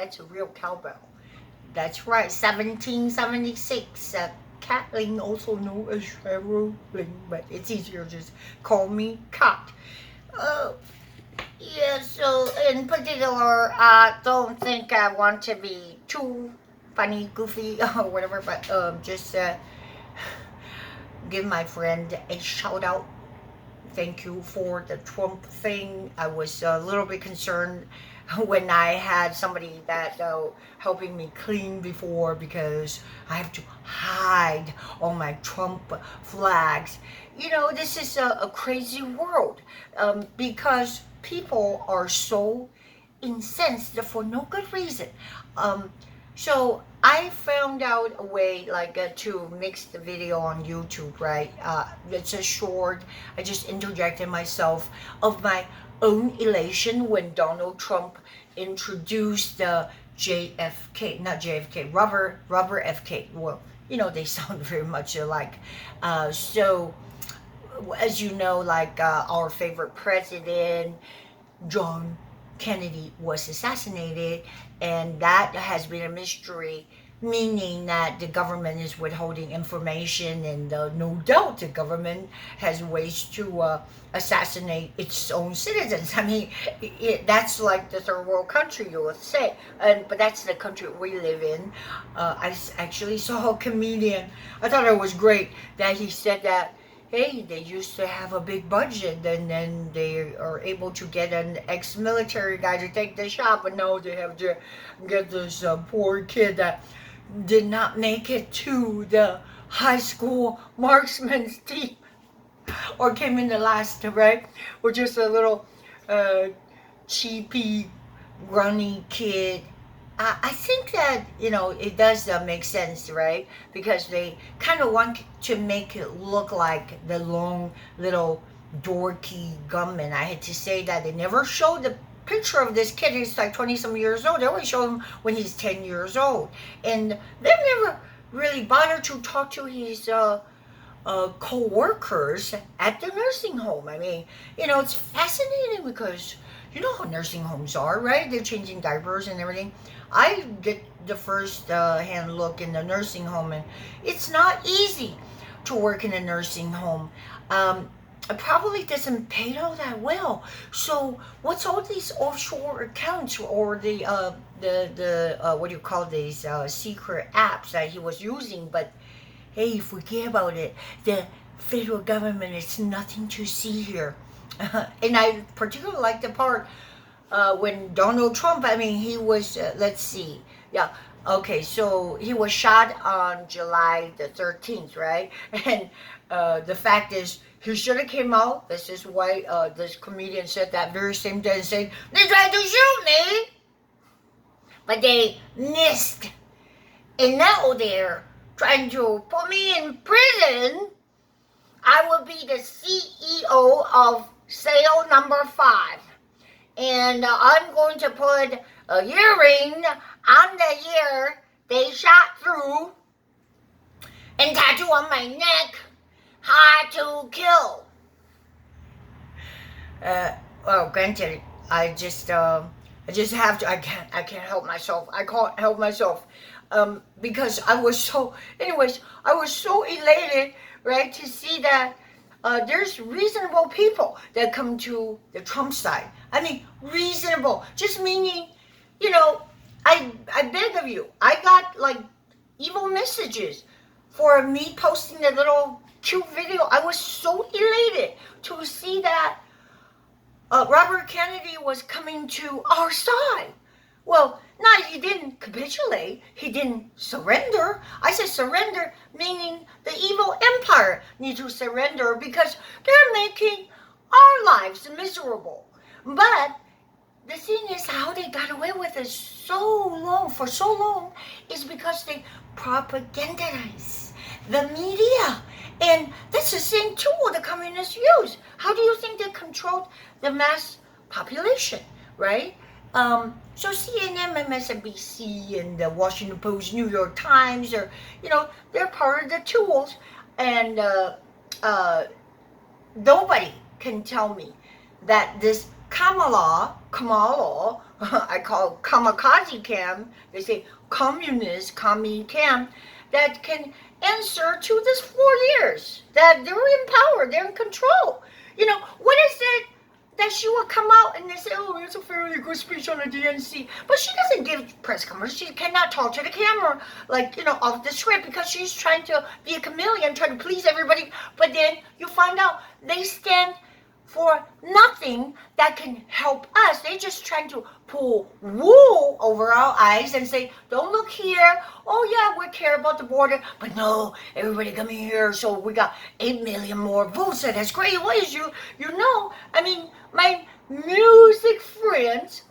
That's a real cowbell. That's right, 1776. Catling, also known as Cheryl Lynn, but it's easier just call me Cat. Uh, yeah, so in particular, I don't think I want to be too funny, goofy, or whatever, but just give my friend a shout out. Thank you for the Trump thing. I was a little bit concerned when I had somebody that helping me clean before because I have to hide all my Trump flags. This is a crazy world because people are so incensed for no good reason. Um, so I found out a way like to mix the video on YouTube, right? It's a short. I just interjected myself of my own elation when Donald Trump introduced the JFK, not JFK, rubber FK. Well, they sound very much alike. So as you know, like our favorite president, John Kennedy, was assassinated, and that has been a mystery, meaning that the government is withholding information, and no doubt the government has ways to assassinate its own citizens. I mean, that's like the third world country, you would say, but that's the country we live in. I actually saw a comedian. I thought it was great that he said that hey, they used to have a big budget and then they are able to get an ex-military guy to take the shot, but no, they have to get this poor kid that did not make it to the high school marksman's team or came in the last, right? Or just a little cheapy, grunny kid. I think that it does make sense, right? Because they kind of want to make it look like the long little dorky gunman. I had to say that they never showed the picture of this kid. He's like 20 some years old. They always show him when he's 10 years old, and they've never really bothered to talk to his co-workers at the nursing home. I mean, it's fascinating because you know how nursing homes are, right? They're changing diapers and everything. I get the first hand look in the nursing home, and it's not easy to work in a nursing home. It probably doesn't pay all that well. So what's all these offshore accounts or the what do you call these secret apps that he was using? But hey, forget about it. The federal government is nothing to see here. And I particularly like the part when Donald Trump, I mean, he was, let's see, yeah, okay, so he was shot on July the 13th, right? And the fact is, he should have came out. This is why this comedian said that very same day and said, they tried to shoot me, but they missed. And now they're trying to put me in prison. I will be the CEO of sale number 5. And I'm going to put a earring on the ear they shot through and tattoo on my neck, hard to kill. Well, granted, I just have to. I can't help myself. I can't help myself. Because I was so elated, right, to see that there's reasonable people that come to the Trump side. I mean, reasonable, just meaning, I beg of you, I got like evil messages for me posting the little cute video. I was so elated to see that Robert Kennedy was coming to our side. Well, no, he didn't capitulate. He didn't surrender. I said surrender, meaning the evil empire needs to surrender because they're making our lives miserable. But the thing is, how they got away with it for so long, is because they propagandize the media. And that's the same tool the communists use. How do you think they controlled the mass population, right? So CNN, MSNBC, and the Washington Post, New York Times, they're part of the tools. And nobody can tell me that this Kamala Kamala, I call kamikaze cam, they say communist, commie cam, that can answer to this 4 years, that they're in power, they're in control. What is it that she will come out and they say, oh, it's a fairly good speech on the DNC. But she doesn't give press conferences. She cannot talk to the camera, like, off the script, because she's trying to be a chameleon, trying to please everybody. But then you find out they stand for nothing that can help us. They're just trying to pull wool over our eyes and say, don't look here. Oh, yeah, we care about the border. But no, everybody come here. So we got 8 million more votes. That's great. What is I mean, my music friends,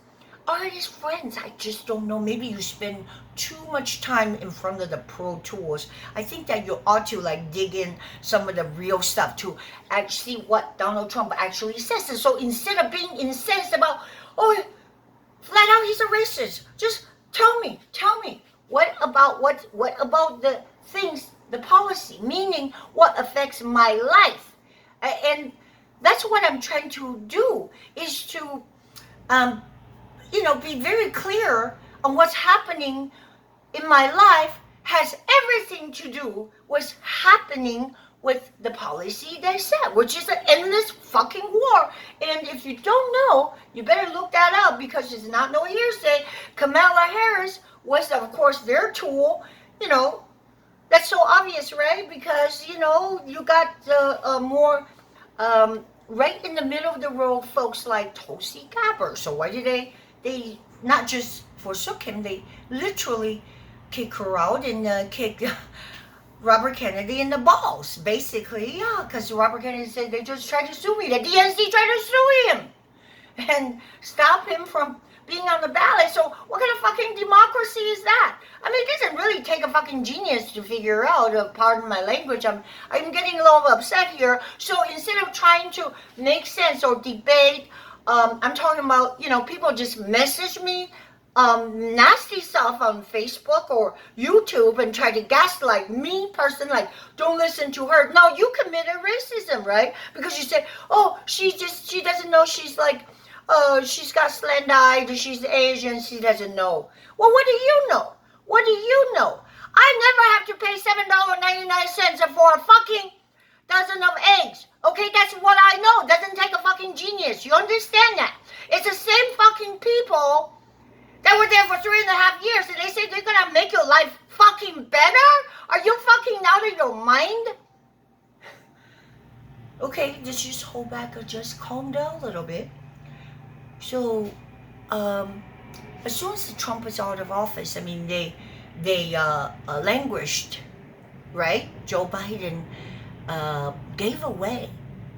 artist friends, I just don't know. Maybe you spend too much time in front of the Pro Tools. I think that you ought to dig in some of the real stuff to actually see what Donald Trump actually says. And so instead of being incensed about, oh, flat out he's a racist, just tell me, what about the things, the policy, meaning what affects my life. And that's what I'm trying to do, is to be very clear on what's happening in my life has everything to do with happening with the policy they set, which is an endless fucking war. And if you don't know, you better look that up, because it's not no hearsay. Kamala Harris was, of course, their tool. That's so obvious, right? Because, you got more right in the middle of the road folks like Tulsi Gabbard. So why did they not just forsook him, they literally kick her out and kick Robert Kennedy in the balls, basically. Yeah, because Robert Kennedy said they just tried to sue me. The DNC tried to sue him and stop him from being on the ballot. So what kind of fucking democracy is that? I mean, it doesn't really take a fucking genius to figure out, pardon my language, I'm getting a little upset here. So instead of trying to make sense or debate, I'm talking about, people just message me nasty stuff on Facebook or YouTube and try to gaslight me person, like, don't listen to her. No, you committed racism, right? Because you said, oh, she doesn't know she's she's got slant-eyed, she's Asian, she doesn't know. Well, what do you know? What do you know? I never have to pay $7.99 for a fucking dozen of eggs. Okay, that's what I know. It doesn't take a fucking genius. You understand that? It's the same fucking people that were there for 3.5 years, and they say they're gonna make your life fucking better? Are you fucking out of your mind? Okay, just hold back or just calm down a little bit. So, as soon as Trump is out of office, I mean, they languished, right? Joe Biden gave away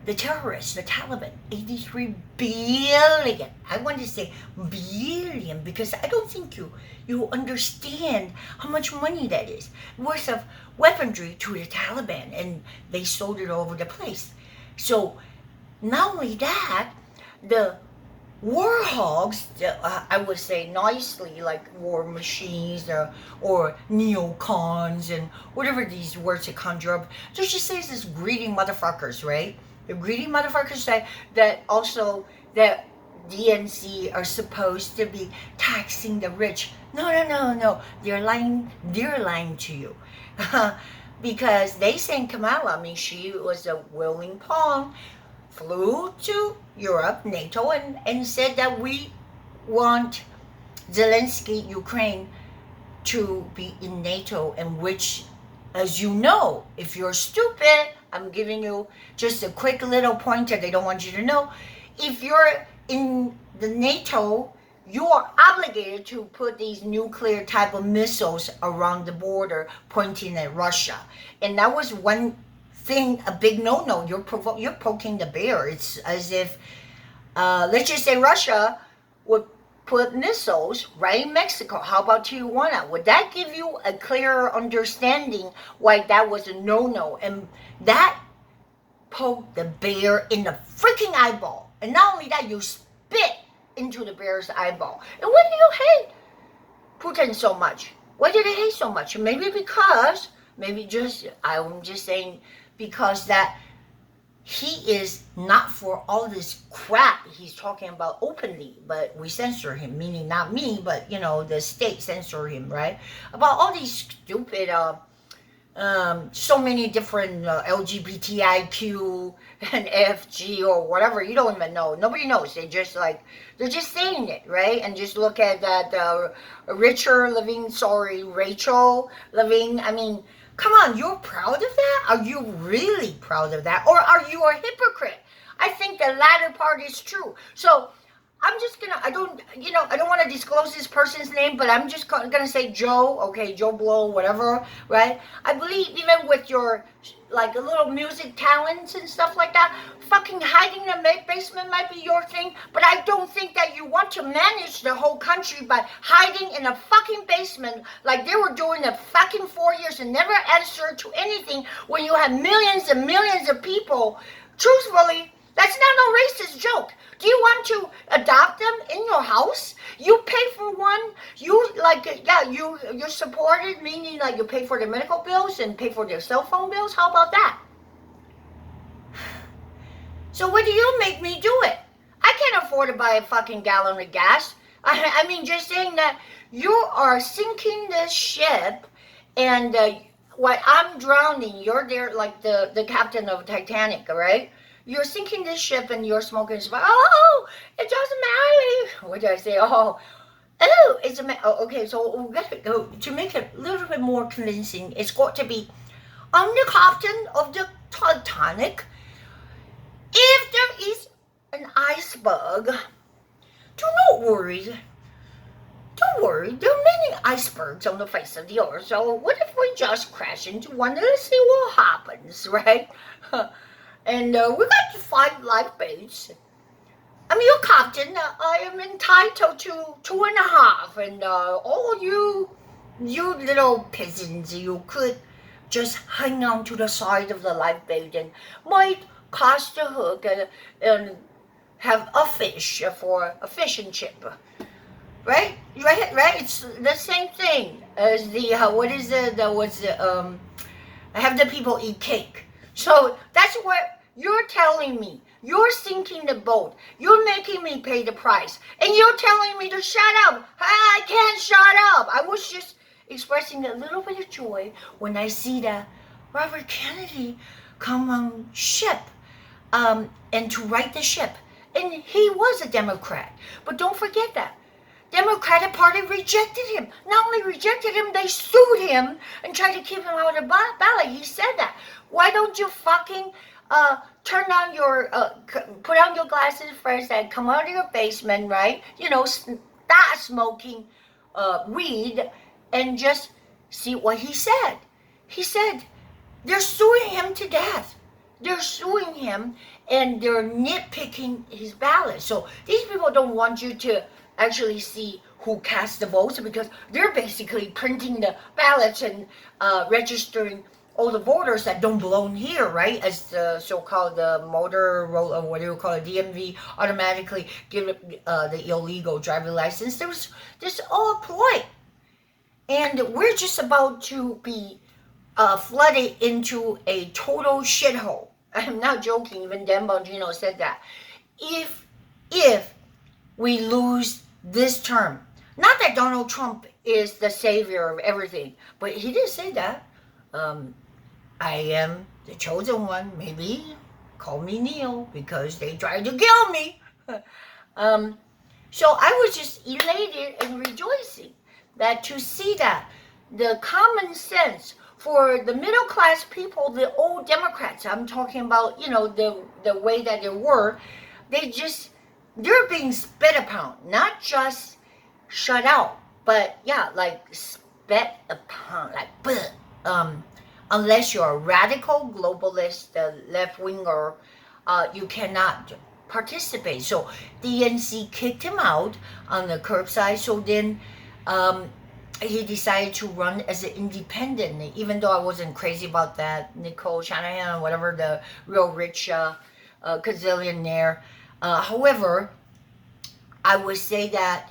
the terrorists, the Taliban, 83 billion. I want to say billion, because I don't think you understand how much money that is worth of weaponry to the Taliban, and they sold it all over the place. So not only that, the war hogs, I would say nicely, like war machines or neocons and whatever these words that conjure up, just says this greedy motherfuckers, right? The greedy motherfuckers that also that DNC are supposed to be taxing the rich. No. They're lying to you. Because they sent Kamala, I mean, she was a willing pawn, flew to Europe, NATO, and said that we want Zelensky, Ukraine, to be in NATO, and which, as you know, if you're stupid, I'm giving you just a quick little pointer they don't want you to know. If you're in the NATO, you are obligated to put these nuclear type of missiles around the border pointing at Russia. And that was one thing, a big no-no. You're poking the bear. It's as if, let's just say Russia would put missiles right in Mexico. How about Tijuana? Would that give you a clearer understanding why that was a no-no? And that poked the bear in the freaking eyeball. And not only that, you spit into the bear's eyeball. And why do you hate Putin so much? Why do they hate so much? I'm just saying, because that he is not for all this crap he's talking about openly, but we censor him, meaning not me, but the state censor him, right? About all these stupid so many different LGBTIQ and FG or whatever. You don't even know. Nobody knows. They're just saying it, right? And just look at that Rachel Levine. I mean, come on, you're proud of that? Are you really proud of that? Or are you a hypocrite? I think the latter part is true. So I'm just gonna, I don't want to disclose this person's name, but I'm just gonna say Joe, okay, Joe Blow, whatever, right? I believe even with your, like, a little music talents and stuff like that, fucking hiding in the basement might be your thing, but I don't think that you want to manage the whole country by hiding in a fucking basement like they were doing the fucking 4 years and never answered to anything when you have millions and millions of people. Truthfully, that's not no racist joke. Do you want to adopt them in your house? You pay for one. You're supported, meaning like you pay for their medical bills and pay for their cell phone bills. How about that? So what do you make me do it? I can't afford to buy a fucking gallon of gas. I mean, just saying that you are sinking the ship, and while I'm drowning, you're there like the captain of Titanic, right? You're sinking this ship and you're smoking. Oh, it doesn't matter. What did I say? It's a oh, okay. So we got to go to make it a little bit more convincing. It's got to be, I'm the captain of the Titanic. If there is an iceberg, do not worry. Don't worry. There are many icebergs on the face of the earth. So what if we just crash into one? Let's see what happens, right? And we got 5 lifeboats. I'm your captain. I am entitled to 2.5. And all you little peasants, you could just hang on to the side of the lifeboat and might cast a hook and have a fish for a fish and chip. Right? It's the same thing as the have the people eat cake. So that's what you're telling me. You're sinking the boat. You're making me pay the price. And you're telling me to shut up. I can't shut up. I was just expressing a little bit of joy when I see that Robert Kennedy come on ship and to right the ship. And he was a Democrat. But don't forget that. Democratic Party rejected him. Not only rejected him, they sued him and tried to keep him out of the ballot. He said that. Why don't you fucking put on your glasses first and come out of your basement, right? Start smoking weed and just see what he said. He said they're suing him to death. They're suing him and they're nitpicking his ballot. So these people don't want you to actually see who cast the votes, because they're basically printing the ballots and registering all the voters that don't belong here, right? As the so-called motor roll, or what do you call it, DMV automatically give the illegal driving license. There's all a ploy, and we're just about to be flooded into a total shithole. I'm not joking. Even Dan Bongino said that. If we lose this term, not that Donald Trump is the savior of everything, but he did say that. I am the chosen one. Maybe call me Neil because they tried to kill me. So I was just elated and rejoicing that to see that the common sense for the middle class people, the old Democrats, I'm talking about, the way that they were, they're being spit upon, not just shut out, but like spit upon, like unless you're a radical globalist, left-winger, you cannot participate. So DNC kicked him out on the curbside. So then he decided to run as an independent, even though I wasn't crazy about that. Nicole Shanahan, whatever, the real rich gazillionaire. However, I would say that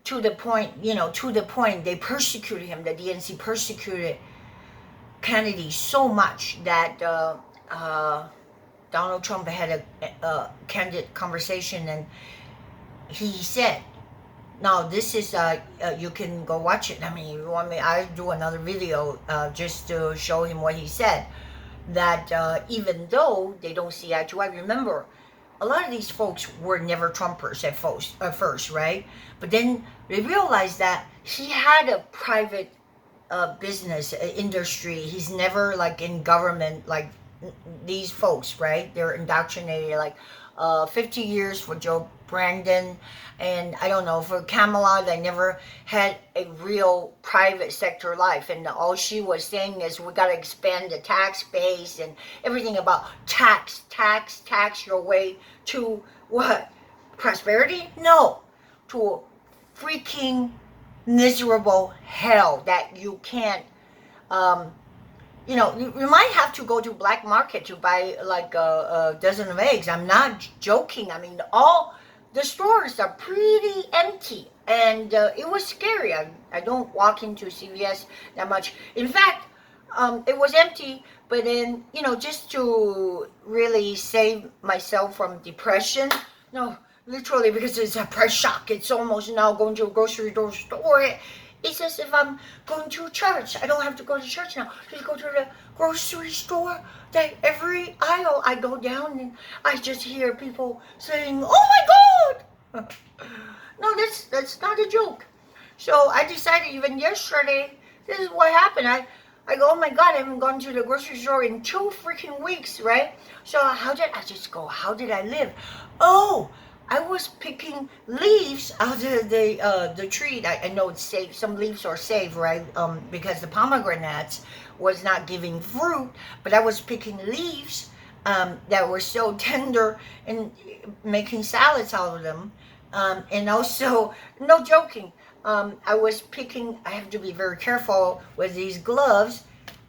to the point they persecuted him. The DNC persecuted Kennedy so much that Donald Trump had a candid conversation, and he said, now this is you can go watch it. I mean, you want me? I do another video just to show him what he said. That even though they don't see eye to eye, remember, a lot of these folks were never Trumpers at first, right? But then they realized that he had a private business industry. He's never like in government like these folks, right? They're indoctrinated like 50 years for Joe Brandon, and I don't know, for Kamala, they never had a real private sector life, and all she was saying is we got to expand the tax base and everything about tax your way to what? Prosperity? No, to freaking miserable hell that you can't you know, you might have to go to black market to buy like a dozen of eggs. I'm not joking. I mean, all the stores are pretty empty, and it was scary. I don't walk into CVS that much. In fact, it was empty, but then, you know, just to really save myself from depression, no, literally, because it's a price shock. It's almost now going to a grocery store. It's as if I'm going to church. I don't have to go to church now. Just go to the grocery store. That every aisle I go down and I just hear people saying, "Oh my God!" No, that's not a joke. So I decided even yesterday, this is what happened. I go, oh my God, I haven't gone to the grocery store in 2 freaking weeks, right? So how did I just go? How did I live? Oh, I was picking leaves out of the tree. I know it's safe. Some leaves are safe, right? Because the pomegranates was not giving fruit, but I was picking leaves that were so tender and making salads out of them. And also, no joking, I was picking. I have to be very careful with these gloves.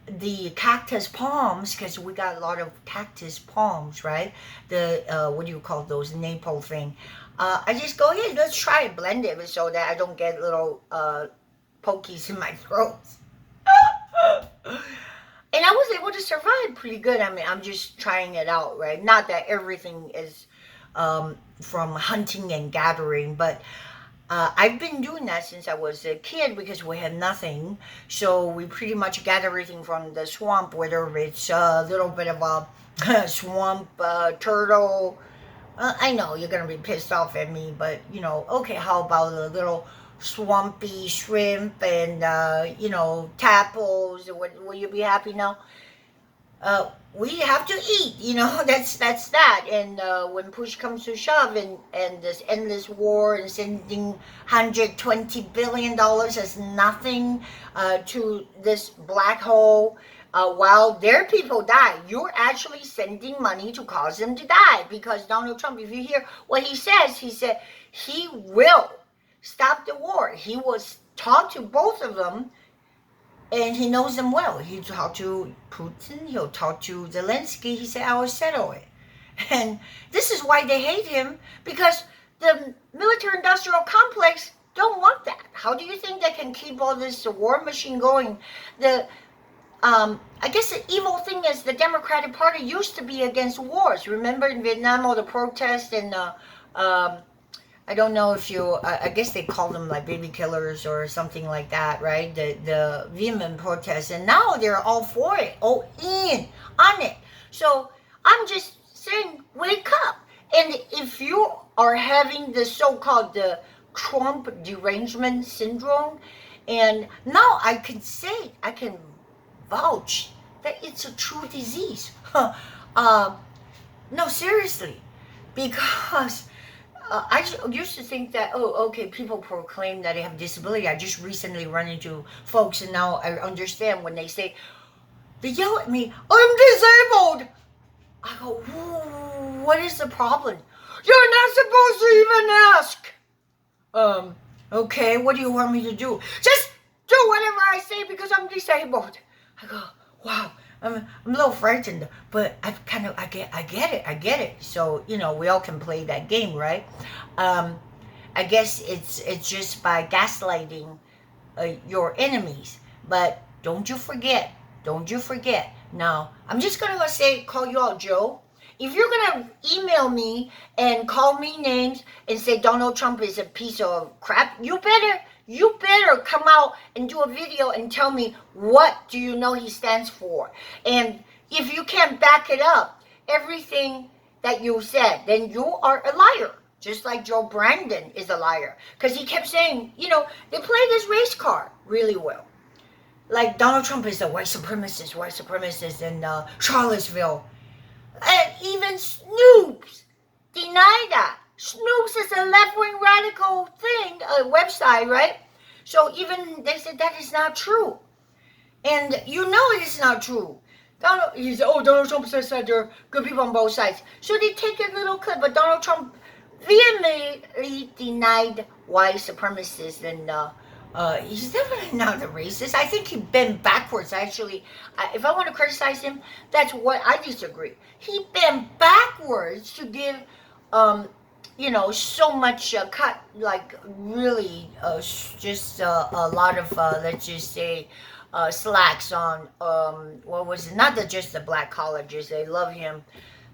The cactus palms, because we got a lot of cactus palms, right? The what do you call those, maple thing? I just go, hey, let's try it, blend it so that I don't get little pokies in my throat. And I was able to survive pretty good. I mean, I'm just trying it out, right? Not that everything is from hunting and gathering, but I've been doing that since I was a kid because we had nothing. So we pretty much gather everything from the swamp, whether it's a little bit of a swamp turtle. I know you're going to be pissed off at me, but, you know, okay, how about a little swampy shrimp and, you know, tadpoles? Will you be happy now? We have to eat, you know, that's that. And when push comes to shove, and this endless war and sending $120 billion as nothing to this black hole, while their people die, you're actually sending money to cause them to die. Because Donald Trump, if you hear what he says, he said he will stop the war. He was talk to both of them, and he knows them well. He talked to Putin, he'll talk to Zelensky. He said, I will settle it. And this is why they hate him, because the military-industrial complex don't want that. How do you think they can keep all this war machine going? I guess the evil thing is the Democratic Party used to be against wars. Remember in Vietnam, all the protests and I don't know if you, I guess they call them like baby killers or something like that, right? The vehement protests. And now they're all for it, all in on it. So I'm just saying, wake up. And if you are having the so-called the Trump derangement syndrome, and now I can say, I can vouch that it's a true disease. No, seriously, because I used to think that, oh, okay, people proclaim that they have disability. I just recently run into folks, and now I understand when they say, they yell at me, I'm disabled. I go, what is the problem? You're not supposed to even ask. Okay, what do you want me to do? Just do whatever I say because I'm disabled. I go, wow. I'm a little frightened, but I get it. So, you know, we all can play that game, right? I guess it's just by gaslighting your enemies. But don't you forget. Now, I'm just gonna say, call you out, Joe. If you're gonna email me and call me names and say Donald Trump is a piece of crap, you better come out and do a video and tell me what do you know he stands for. And if you can't back it up, everything that you said, then you are a liar. Just like Joe Brandon is a liar. Because he kept saying, they play this race card really well. Like Donald Trump is a white supremacist in Charlottesville. And even Snoops denied that. Snoops is a left-wing radical thing, a website, right? So even they said that is not true. And it is not true. Donald Trump says that there are good people on both sides. So they take a little clip, but Donald Trump vehemently denied white supremacists, and he's definitely not a racist. I think he bent backwards, actually. If I want to criticize him, that's what I disagree. He bent backwards to give, so much cut, like really just a lot of, let's just say, slacks on, what was it? Not just the black colleges. They love him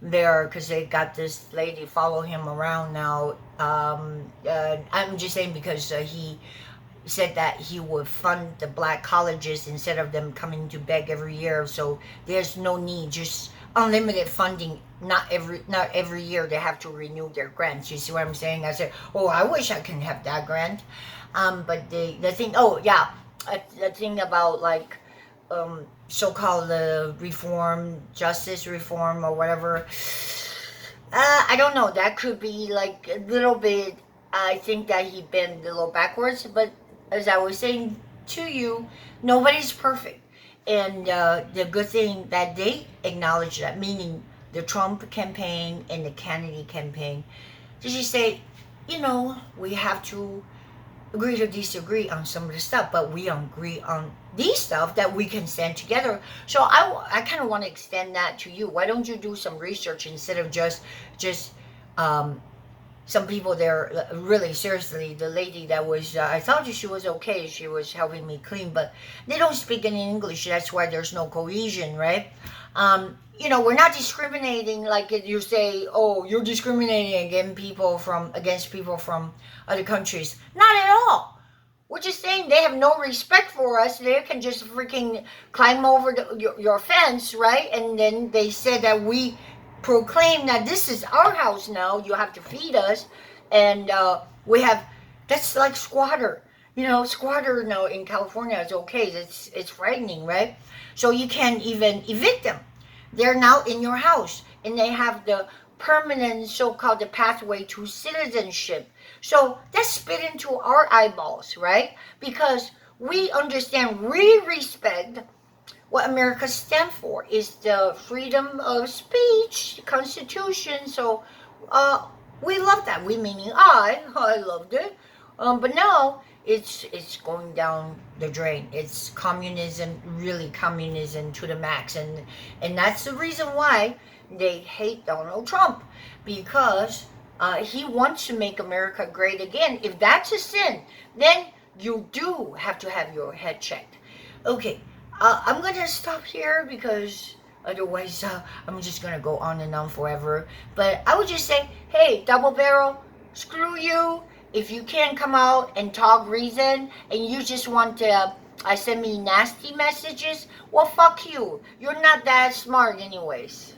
there because they got this lady follow him around now. I'm just saying because he said that he would fund the black colleges instead of them coming to beg every year. So there's no need, just unlimited funding. Not every year they have to renew their grants. You see what I'm saying? I said, I wish I can have that grant. But the thing, the thing about like so-called justice reform or whatever. I don't know. That could be like a little bit. I think that he bent a little backwards. But as I was saying to you, nobody's perfect. And the good thing that they acknowledge that, meaning the Trump campaign and the Kennedy campaign, to just say, we have to agree to disagree on some of the stuff, but we agree on these stuff that we can stand together. So I kind of want to extend that to you. Why don't you do some research instead of just some people there, really seriously, the lady that was, I thought she was okay, she was helping me clean, but they don't speak any English, that's why there's no cohesion, right? We're not discriminating like you say, you're discriminating against people from other countries. Not at all. We're just saying they have no respect for us. They can just freaking climb over your fence, right? And then they said that we proclaim that this is our house now. You have to feed us. And that's like squatter. Squatter now in California is okay. It's frightening, right? So you can't even evict them. They're now in your house. And they have the permanent so-called the pathway to citizenship. So that's spit into our eyeballs, right? Because we understand, we respect what America stands for, is the freedom of speech, Constitution. So we love that. We meaning I loved it. But now it's going down the drain. It's communism, really communism to the max. And that's the reason why they hate Donald Trump, because he wants to make America great again. If that's a sin, then you do have to have your head checked. Okay, I'm going to stop here because otherwise I'm just going to go on and on forever. But I would just say, hey, double barrel, screw you. If you can't come out and talk reason and you just want to send me nasty messages, well, fuck you. You're not that smart anyways.